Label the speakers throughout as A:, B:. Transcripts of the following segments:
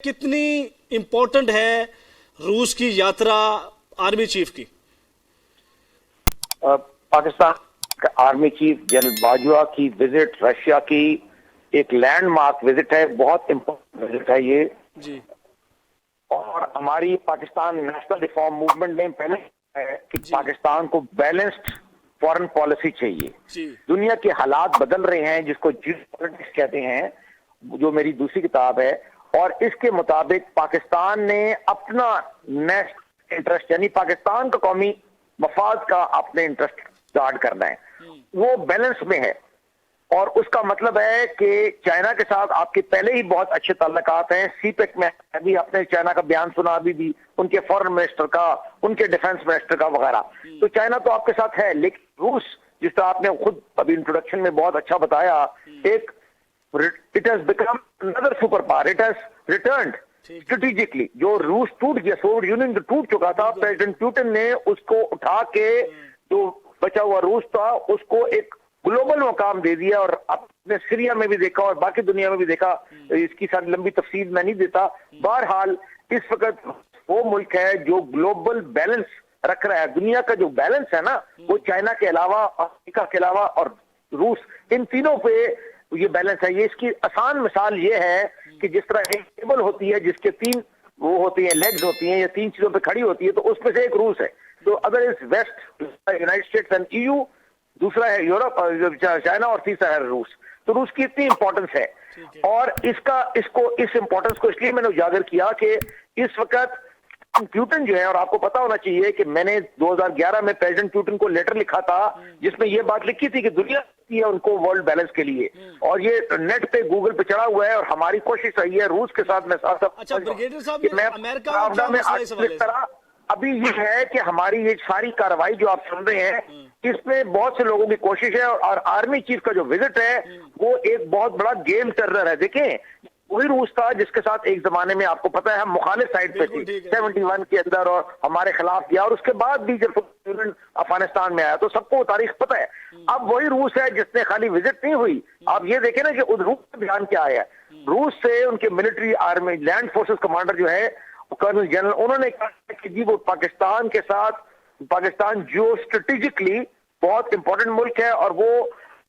A: कितनी इंपॉर्टेंट है रूस की यात्रा आर्मी चीफ की?
B: पाकिस्तान का आर्मी चीफ जनरल बाजवा की विजिट रशिया की एक लैंडमार्क विजिट है, बहुत इंपॉर्टेंट विजिट है ये
A: जी।
B: और हमारी पाकिस्तान नेशनल रिफॉर्म मूवमेंट ने पहले है कि पाकिस्तान को बैलेंस्ड फॉरेन पॉलिसी चाहिए
A: जी।
B: दुनिया के हालात बदल रहे हैं जिसको जियोपॉलिटिक्स कहते हैं, जो मेरी दूसरी किताब है, और इसके मुताबिक पाकिस्तान ने अपना नेशनल इंटरेस्ट यानी पाकिस्तान का कौमी मफाद का अपने इंटरेस्ट गार्ड करना है, वो बैलेंस में है। और उसका मतलब है कि चाइना के साथ आपके पहले ही बहुत अच्छे ताल्लुकात हैं। सीपेक में अभी आपने चाइना का बयान सुना, अभी भी उनके फॉरेन मिनिस्टर का, उनके डिफेंस मिनिस्टर का वगैरह। तो चाइना तो आपके साथ है, लेकिन रूस, जिस तरह आपने खुद अभी इंट्रोडक्शन में बहुत अच्छा बताया, एक it has become another super power, it has returned strategically. जो रूस टूट गया, सोवियत यूनियन जो टूट चुका था, प्रेसिडेंट पुतिन ने उसको उठा के जो बचा हुआ रूस था उसको एक ग्लोबल मकाम दे दिया। और आपने सीरिया में भी देखा और बाकी दुनिया में भी देखा, इसकी सारी लंबी तफसील मैं नहीं देता। बहरहाल इस वक्त वो मुल्क है जो ग्लोबल बैलेंस रख रहा है। दुनिया का जो बैलेंस है ना, वो चाइना के अलावा, अमेरिका के अलावा और रूस, इन तीनों पे ये बैलेंस है। ये इसकी आसान मिसाल ये है कि जिस तरह एक टेबल होती है जिसके तीन वो होती है, लेग्स होती हैं, या तीन चीजों पे खड़ी होती है, तो उसमें से एक रूस है। तो अगर इस west, United States and EU, दूसरा है यूरोप, चाइना, और तीसरा है रूस। तो रूस की इतनी इंपॉर्टेंस है और इस इंपॉर्टेंस को इसलिए मैंने उजागर किया कि इस वक्त पुतिन जो है, और आपको पता होना चाहिए कि मैंने 2011 में प्रेसिडेंट पुतिन को लेटर लिखा था जिसमें यह बात लिखी थी कि दुनिया है उनको वर्ल्ड बैलेंस के लिए, और ये नेट पे गूगल पे चढ़ा हुआ है। और हमारी कोशिश रही है रूस के साथ में साथ
A: अच्छा ब्रिगेडियर साहब, अमेरिका में
B: अभी ये है कि हमारी ये सारी कार्रवाई जो आप सुन रहे हैं, इसमें बहुत से लोगों की कोशिश है। और आर्मी चीफ का जो विजिट है वो एक बहुत बड़ा गेम टर्नर है। देखें, वही रूस था जिसके साथ एक जमाने में, आपको पता है, हम मुखालिफ साइड पे थी 71 के अंदर और हमारे खिलाफ किया, और उसके बाद भी जब अफगानिस्तान में आया तो सबको तारीख पता है। अब वही रूस है जिसने खाली विजिट नहीं हुई, आप ये देखें ना कि रूस का ध्यान क्या आया। रूस से उनके military army land forces commander जो है कर्नल जनरल, उन्होंने कहा कि जी वो पाकिस्तान के साथ, पाकिस्तान जियो स्ट्रेटेजिकली बहुत इंपॉर्टेंट मुल्क है और वो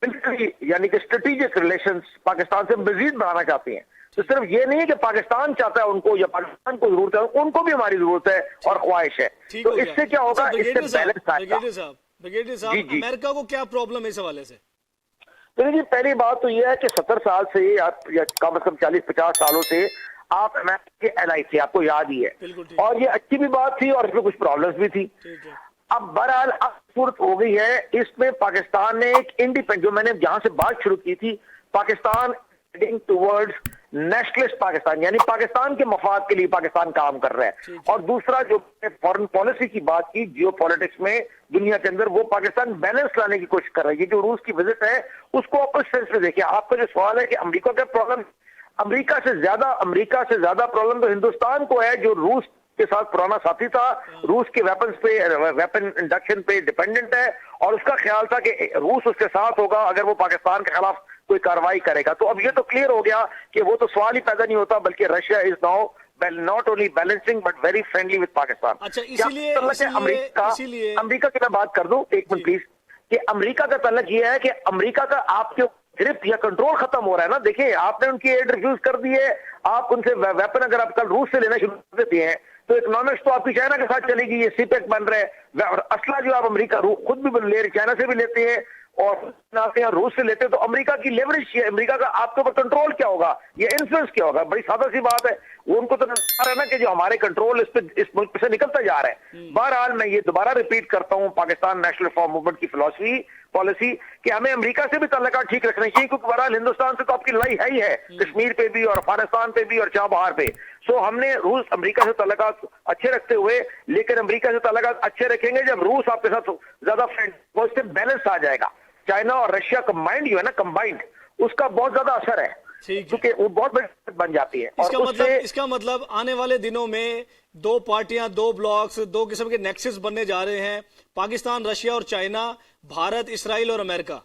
B: मिलिट्री यानी कि स्ट्रेटेजिक रिलेशंस पाकिस्तान से मजीद बढ़ाना चाहते हैं। तो सिर्फ ये नहीं है कि पाकिस्तान चाहता है उनको या पाकिस्तान को जरूरत है, उनको भी हमारी जरूरत है और ख्वाहिश है। तो इससे क्या होगा, इससे बैलेंस आएगा।
A: ब्रिगेडियर साहब, अमेरिका को क्या प्रॉब्लम है इस हवाले से?
B: तो जी पहली बात तो यह है कि 70 साल से या कम से कम 40-50 सालों से आप अमेरिका के एलाई थे, आपको याद ही है, और ये अच्छी भी बात थी और इसमें कुछ प्रॉब्लम्स भी थी। अब बहरहाल अब सूरत हो गई है, इसमें पाकिस्तान ने एक इंडिपेंडेंट, जो मैंने जहां से बात शुरू की थी, Pakistan heading towards nationalist Pakistan, यानी पाकिस्तान के मफाद के लिए पाकिस्तान काम कर रहा है। और दूसरा जो फॉरेन पॉलिसी की बात की, जियो पॉलिटिक्स में दुनिया के अंदर, वो पाकिस्तान बैलेंस लाने की कोशिश कर रहा है। ये जो रूस की विजिट है उसको आप उस सेंस में देखिए। आपका जो सवाल है कि अमेरिका का प्रॉब्लम, अमेरिका से ज्यादा प्रॉब्लम तो हिंदुस्तान को है, जो रूस के साथ पुराना साथी था, रूस के वेपन इंडक्शन पे डिपेंडेंट है, और उसका ख्याल था कि रूस उसके साथ होगा अगर वो पाकिस्तान के खिलाफ कोई कार्रवाई करेगा। तो अब ये तो क्लियर हो गया कि वो तो सवाल ही पैदा नहीं होता, बल्कि Russia is now not only balancing but very friendly with Pakistan.
A: अच्छा, इसीलिए
B: अमेरिका की मैं बात कर दूं एक मिनट प्लीज, कि अमेरिका का तल्लक ये है कि अमेरिका का आपके ग्रिप या कंट्रोल खत्म हो रहा है ना। देखिए, आपने उनकी एड रिफ्यूज कर दी है, आप उनसे वेपन अगर आप कल रूस से लेना शुरू कर देते हैं तो इकोनॉमिक्स तो आपकी चाइना के साथ चलेगी। ये सीपेक बन रहे हैं, और असला जो आप अमेरिका खुद भी ले रहे, चाइना से भी लेते हैं और रूस से लेते हैं, तो अमेरिका की लेवरेज, अमेरिका का आपके ऊपर कंट्रोल क्या होगा, ये इन्फ्लुएंस क्या होगा? बड़ी सादा सी बात है। वो उनको तो नजर आ रहा है ना कि जो हमारे कंट्रोल इस मुल्क से निकलता जा रहा है। बहरहाल मैं ये दोबारा रिपीट करता हूं, पाकिस्तान नेशनल रिफॉर्म मूवमेंट की पॉलिसी कि हमें अमेरिका से भी ताल्लुकात ठीक रखने चाहिए, क्योंकि बहरहाल हिंदुस्तान से तो आपकी लड़ाई है ही है, कश्मीर पे भी और अफगानिस्तान पे भी और चाबहार पे। सो हमने रूस अमेरिका से ताल्लुकात अच्छे रखते हुए, लेकिन अमेरिका से ताल्लुकात अच्छे रखेंगे जब रूस आपके साथ ज्यादा फ्रेंड, वो इससे बैलेंस आ जाएगा। चाइना और रशिया कंबाइंड जो है ना, कंबाइंड, उसका बहुत ज्यादा असर है, क्योंकि वो बहुत बड़ी बन जाती है।
A: इसका मतलब आने वाले दिनों में दो पार्टियां, दो ब्लॉक्स, दो किस्म के नेक्सस बनने जा रहे हैं, पाकिस्तान, रशिया और चाइना, भारत, इसराइल और अमेरिका।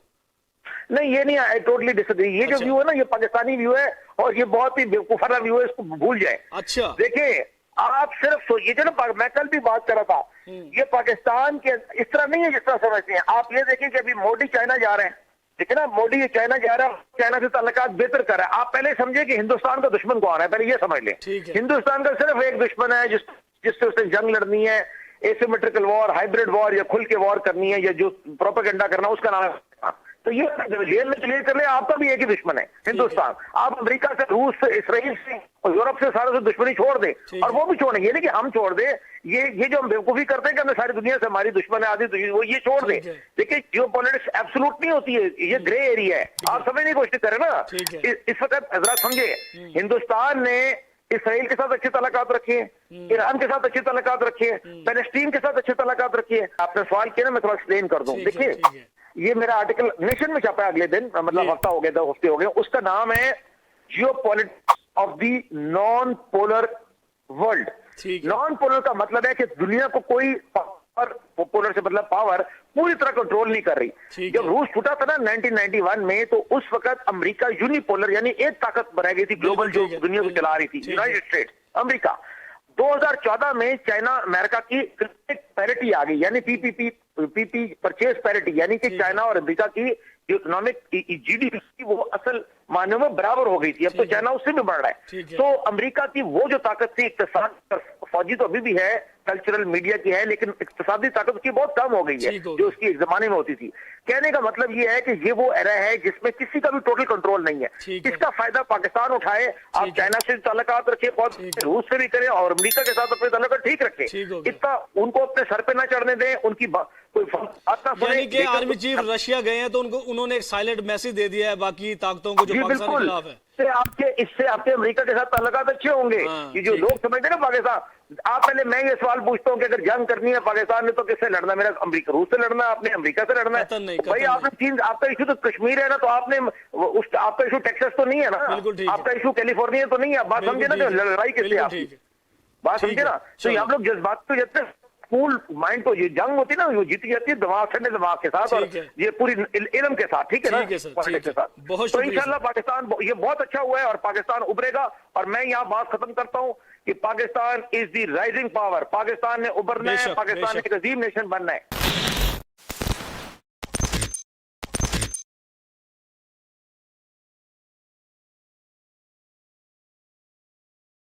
B: नहीं, ये नहीं, आई टोटली डिसएग्री। ये जो
A: अच्छा।
B: व्यू है ना, ये पाकिस्तानी व्यू है और ये बहुत ही बेवकूफाना व्यू है, इसको भूल जाए।
A: अच्छा।
B: देखिए, आप सिर्फ सोचिए जो ना, मैं कल भी बात कर रहा था, ये पाकिस्तान के इस तरह नहीं है जिस तरह समझते हैं आप। ये देखिए कि अभी मोदी चाइना जा रहे हैं, ठीक है ना, मोदी चाइना जा रहा है, चाइना से ताल्लुकात बेहतर कर रहा है। आप पहले समझे कि हिंदुस्तान का दुश्मन कौन है, पहले ये समझ लें।
A: ठीक है।
B: हिंदुस्तान का सिर्फ एक दुश्मन है जिससे उसने जंग लड़नी है, एसिमेट्रिकल वॉर, हाइब्रिड वॉर, या खुल के वॉर करनी है, या जो प्रोपेगेंडा करना, उसका नाम है। तो ये जेल में क्लियर कर ले, आपका भी एक ही दुश्मन है, हिंदुस्तान। आप अमेरिका से, रूस से, इसराइल से और यूरोप से सारे से दुश्मनी छोड़ दे, और वो भी छोड़ेंगे, ये नहीं कि हम छोड़ दे। ये जो हम बेवकूफी करते हैं कि हमें सारी दुनिया से हमारी दुश्मन है, आधी दुश्मन, वो ये छोड़ दे। देखिए, जियोपॉलिटिक्स एब्सोल्यूट नहीं होती है, ये ग्रे एरिया है। आप समझने की कोशिश करें ना। इस वक्त जरा समझे, हिंदुस्तान ने इसराइल के साथ अच्छे ताल्लुकात रखे हैं, ईरान के साथ अच्छे ताल्लुकात रखे हैं, पैलेस्टीन के साथ अच्छे ताल्लुकात रखे हैं। आपने सवाल किया ना, मैं थोड़ा एक्सप्लेन कर दूं। देखिए, ये मेरा आर्टिकल नेशन में छपा है अगले दिन, मतलब हफ्ता हो गया, 2 हफ्ते हो गए। उसका नाम है geopolitics of the non polar world. Non polar का मतलब है कि दुनिया को कोई पावर, पोलर से मतलब पावर, पूरी तरह कंट्रोल नहीं कर रही। जब रूस छूटा था ना 1991 में, तो उस वक्त अमेरिका यूनिपोलर यानी एक ताकत बनाई गई थी ग्लोबल, जो दुनिया को चला रही थी, यूनाइटेड स्टेट्स अमेरिका। 2014 में चाइना अमेरिका की पैरिटी आ गई, यानी पीपी परचेज पैरिटी, यानी कि चाइना और अमेरिका की जो इकोनॉमिक जीडीपी वो असल मायनों में बराबर हो गई थी। अब तो चाइना उससे भी बढ़ रहा है। तो अमेरिका की वो जो ताकत थी, इक्तिसाद, फौजी तो अभी भी है, कल्चरल मीडिया की है, लेकिन इक्तिसादी ताकत की बहुत कम हो गई है, जो उसकी एक जमाने में होती थी। कहने का मतलब ये है कि ये वो एरा है जिसमें किसी का भी टोटल कंट्रोल नहीं है। इसका फायदा पाकिस्तान उठाए। आप चाइना से ताल्लुकात रखे, रूस से भी करें, और अमेरिका के साथ अपने ताल्लुकात ठीक रखे। इतना उनको अपने सर पे ना चढ़ने दें, उनकी कोई बात ना सुने।
A: यानी कि आर्मी चीफ रशिया गए हैं तो उन्होंने एक साइलेंट मैसेज दे दिया है बाकी ताकतों को जो पाकिस्तान के खिलाफ है।
B: इससे आपके अमेरिका के साथ ताल्लुकात अच्छे होंगे। ये जो लोग समझते हैं ना पाकिस्तान, आप पहले, मैं ये सवाल पूछता हूँ कि अगर जंग करनी है पाकिस्तान ने तो किससे लड़ना? मेरा अमेरिका, रूस से लड़ना, आपने अमेरिका से लड़ना है। भाई आपने चीन, आपका इशू तो कश्मीर है ना, तो आपने आपका इशू टेक्सास तो नहीं है ना, आपका इशू कैलिफोर्निया तो नहीं है। बात समझे ना, लड़ाई किससे आपकी, बात समझे ना। तो हम लोग जज्बात तो जितने कूल माइंड, तो ये जंग होती है ना, वो जीती जाती है दिमाग, ठंडे दिमाग के साथ, और ये पूरी इल्म के साथ, ठीक है ना, पॉलिटिक्स के साथ। तो इंशाल्लाह पाकिस्तान, ये बहुत अच्छा हुआ है और पाकिस्तान उभरेगा। और मैं यहाँ बात खत्म करता हूँ कि Pakistan is the rising power. Pakistan ने उभरना है, पाकिस्तान एक अजीम नेशन बनना है।